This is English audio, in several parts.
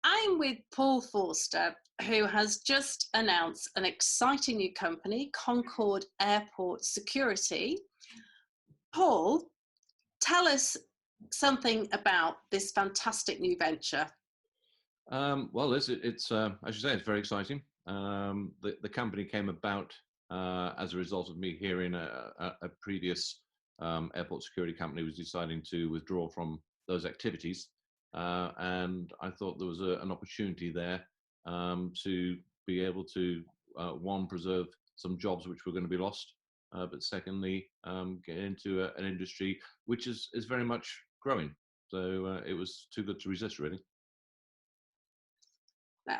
I'm with Paul Forster, who has just announced an exciting new company, Concorde Airport Security. Paul, tell us something about this fantastic new venture. Well, Liz, it's as you say, it's very exciting. The company came about as a result of me hearing a previous airport security company was deciding to withdraw from those activities, and I thought there was an opportunity there to be able to one, preserve some jobs which were going to be lost, but secondly, get into an industry which is very much growing. So it was too good to resist, really. Now,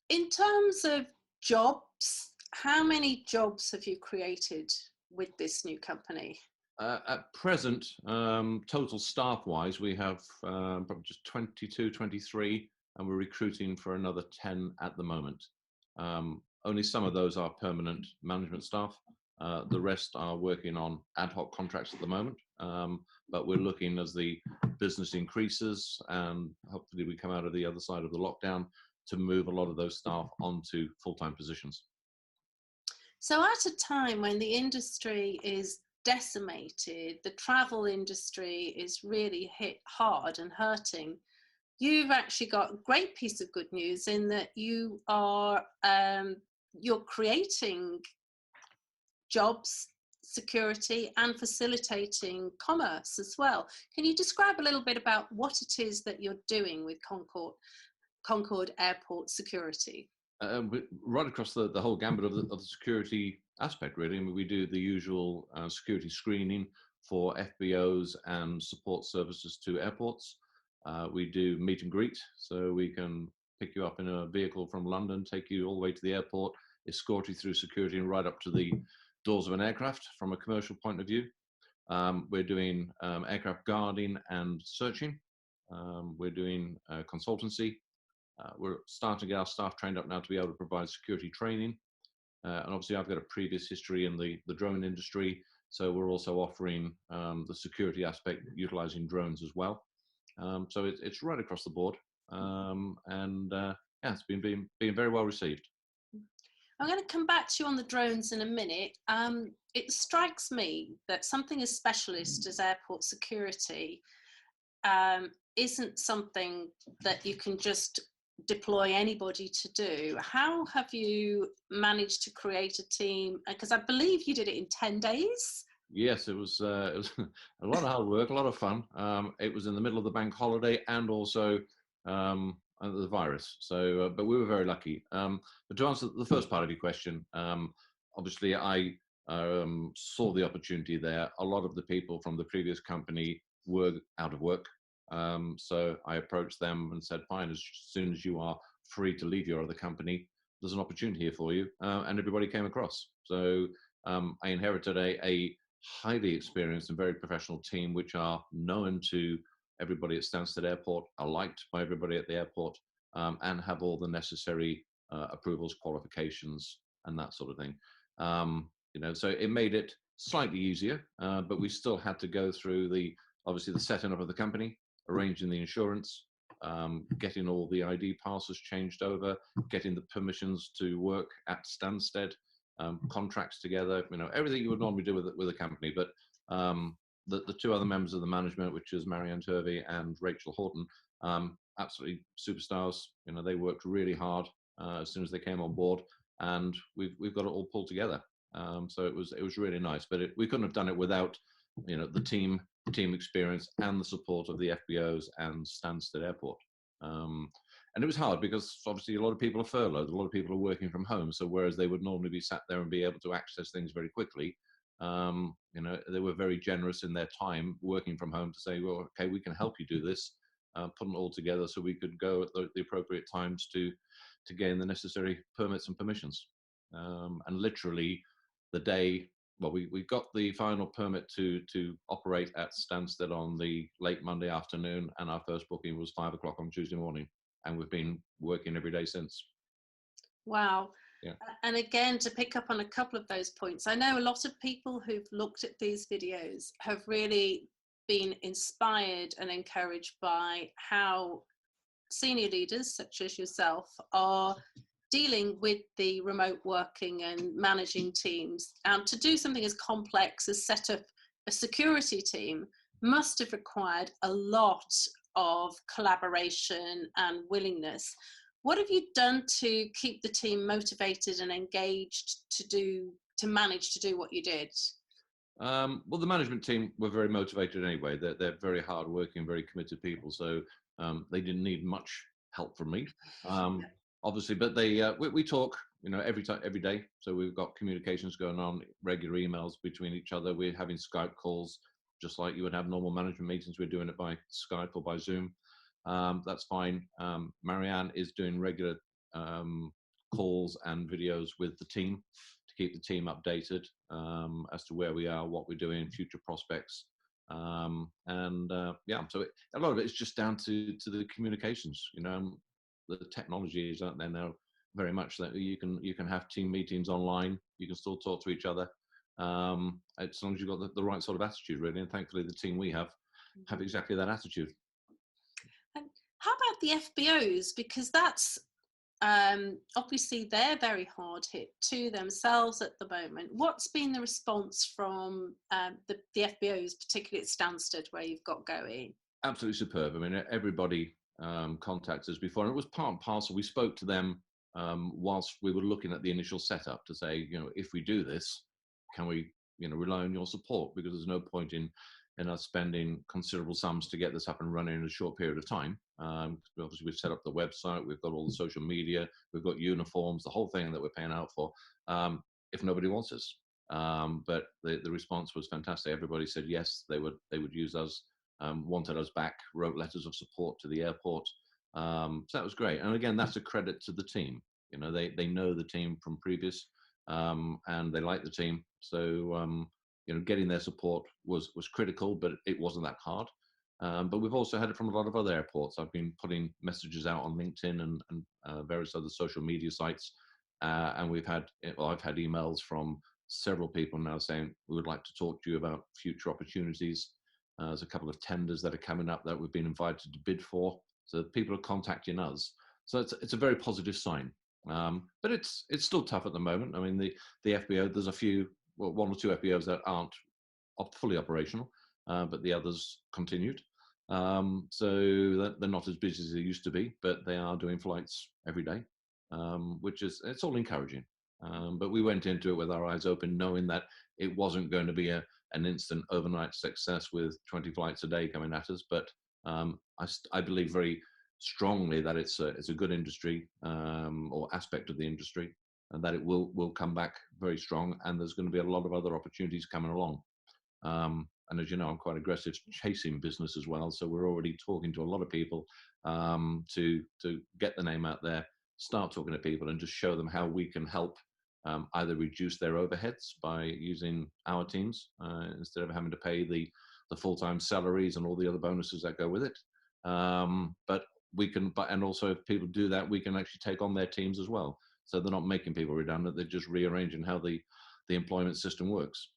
in terms of jobs, how many jobs have you created with this new company? At present, total staff-wise, we have probably just 22, 23, and we're recruiting for another 10 at the moment. Only some of those are permanent management staff. The rest are working on ad hoc contracts at the moment, but we're looking as the business increases and hopefully we come out of the other side of the lockdown to move a lot of those staff onto full-time positions. So at a time when the industry is decimated, the travel industry is really hit hard and hurting, you've actually got a great piece of good news in that you are you're creating jobs, security, and facilitating commerce as well. Can you describe a little bit about what it is that you're doing with Concorde Airport Security? Right across the whole gambit of the security aspect, really. I mean, we do the usual security screening for FBOs and support services to airports. We do meet and greet, so we can pick you up in a vehicle from London, take you all the way to the airport, escort you through security and right up to the doors of an aircraft from a commercial point of view. We're doing aircraft guarding and searching. We're doing consultancy. We're starting to get our staff trained up now to be able to provide security training. And obviously I've got a previous history in the drone industry, so we're also offering the security aspect utilizing drones as well. So it's right across the board. Yeah, it's been very well received. I'm going to come back to you on the drones in a minute. It strikes me that something as specialist as airport security isn't something that you can just deploy anybody to do. How have you managed to create a team? Because I believe you did it in 10 days. Yes, it was a lot of hard work, a lot of fun. It was in the middle of the bank holiday and also the virus. So, but we were very lucky. But to answer the first part of your question, obviously I saw the opportunity there. A lot of the people from the previous company were out of work. So I approached them and said, fine, as soon as you are free to leave your other company, there's an opportunity here for you. And everybody came across. So I inherited a highly experienced and very professional team, which are known to everybody at Stansted Airport, are liked by everybody at the airport, and have all the necessary approvals, qualifications, and that sort of thing. You know, so it made it slightly easier, but we still had to go through obviously the setting up of the company, arranging the insurance, getting all the ID passes changed over, getting the permissions to work at Stansted, contracts together, you know, everything you would normally do with a company. But the two other members of the management, which is Marianne Turvey and Rachel Horton, absolutely superstars. You know, they worked really hard as soon as they came on board, and we've got it all pulled together. So it was really nice. But we couldn't have done it without, you know, the team experience and the support of the FBOs and Stansted Airport. And it was hard because obviously a lot of people are furloughed, a lot of people are working from home. So whereas they would normally be sat there and be able to access things very quickly, you know, they were very generous in their time working from home to say, well, okay, we can help you do this, putting it all together so we could go at the appropriate times to gain the necessary permits and permissions. And literally the day, well, we got the final permit to operate at Stansted on the late Monday afternoon, and our first booking was 5 o'clock on Tuesday morning, and we've been working every day since. Wow. Yeah. And again, to pick up on a couple of those points, I know a lot of people who've looked at these videos have really been inspired and encouraged by how senior leaders such as yourself are dealing with the remote working and managing teams, to do something as complex as set up a security team must have required a lot of collaboration and willingness. What have you done to keep the team motivated and engaged to manage to do what you did? Well, the management team were very motivated anyway. They're very hardworking, very committed people. So they didn't need much help from me, obviously. But we talk, every day. So we've got communications going on, regular emails between each other. We're having Skype calls, just like you would have normal management meetings. We're doing it by Skype or by Zoom. That's fine. Marianne is doing regular calls and videos with the team to keep the team updated as to where we are, what we're doing, future prospects. So a lot of it is just down to the communications. The technology is out there now very much that you can have team meetings online. You can still talk to each other as long as you've got the right sort of attitude, really. And thankfully, the team we have exactly that attitude. And how about the FBOs? Because that's obviously they're very hard hit to themselves at the moment. What's been the response from the FBOs, particularly at Stansted, where you've got going? Absolutely superb. I mean, everybody contacted us before, and it was part and parcel. We spoke to them whilst we were looking at the initial setup to say, if we do this, can we, rely on your support? Because there's no point in us spending considerable sums to get this up and running in a short period of time. Obviously, we've set up the website, we've got all the social media, we've got uniforms, the whole thing that we're paying out for, if nobody wants us. But the response was fantastic. Everybody said yes, they would use us, wanted us back, wrote letters of support to the airport. So that was great. And again, that's a credit to the team. They know the team from previous, and they like the team. So getting their support was critical, but it wasn't that hard. But we've also had it from a lot of other airports. I've been putting messages out on LinkedIn and various other social media sites, and I've had emails from several people now saying we would like to talk to you about future opportunities. There's a couple of tenders that are coming up that we've been invited to bid for. So people are contacting us. So it's a very positive sign. But it's still tough at the moment. I mean, the FBO, there's a few, one or two FBOs that aren't fully operational, but the others continued. So they're not as busy as they used to be, but they are doing flights every day, it's all encouraging. But we went into it with our eyes open, knowing that it wasn't going to be an instant overnight success with 20 flights a day coming at us. But I believe very strongly that it's a good industry or aspect of the industry, and that it will come back very strong. And there's going to be a lot of other opportunities coming along. And as you know, I'm quite aggressive chasing business as well. So we're already talking to a lot of people to get the name out there, start talking to people and just show them how we can help either reduce their overheads by using our teams instead of having to pay the full-time salaries and all the other bonuses that go with it. But we can, and also if people do that, we can actually take on their teams as well. So they're not making people redundant, they're just rearranging how the employment system works.